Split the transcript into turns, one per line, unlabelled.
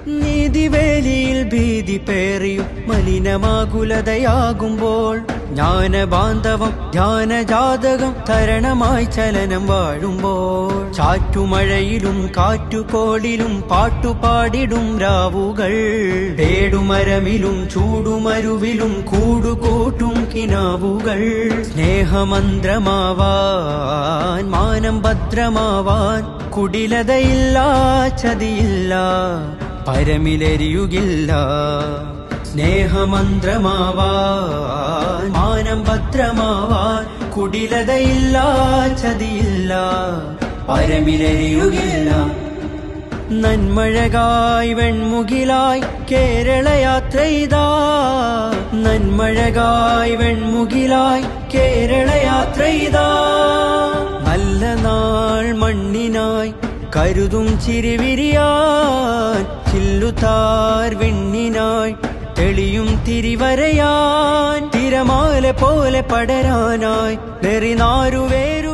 നീതിവേലിയിൽ ഭീതി പേറിയും മലിനമാകുലതയാകുമ്പോൾ ജ്ഞാനബാന്ധവം ധ്യാനജാതകം തരണമായി ചലനം വാഴുമ്പോൾ ചാറ്റുമഴയിലും കാറ്റുകോളിലും പാട്ടുപാടിടും രാവുകൾ പേടുമരമിലും ചൂടുമരുവിലും കൂടുകൂട്ടും കിനാവുകൾ സ്നേഹമന്ത്രമാവാൻ മാനം ഭദ്രമാവാൻ കുടിലതയില്ല ചതിയില്ല പരമിലെരിയുകില്ല സ്നേഹമന്ത്രമാവാൻ മാനം ഭദ്രമാവാൻ കുടിലതയില്ല ചതിയില്ല പരമിലെരിയുകില്ല നന്മഴകായി വെൺമുകിലായി കേരളയാത്രയിതാ നന്മഴകായി വെൺമുകിലായി കേരളയാത്രയിതാ നല്ല നാൾ മണ്ണിനായി കരുതും ചിരിവിരിയാൻ ചില്ലുതാർ വെണ്ണിനായി തെളിയും തിരിവരയാൻ തിരമാല പോലെ പടരാനായി വെറിനാരുവേരു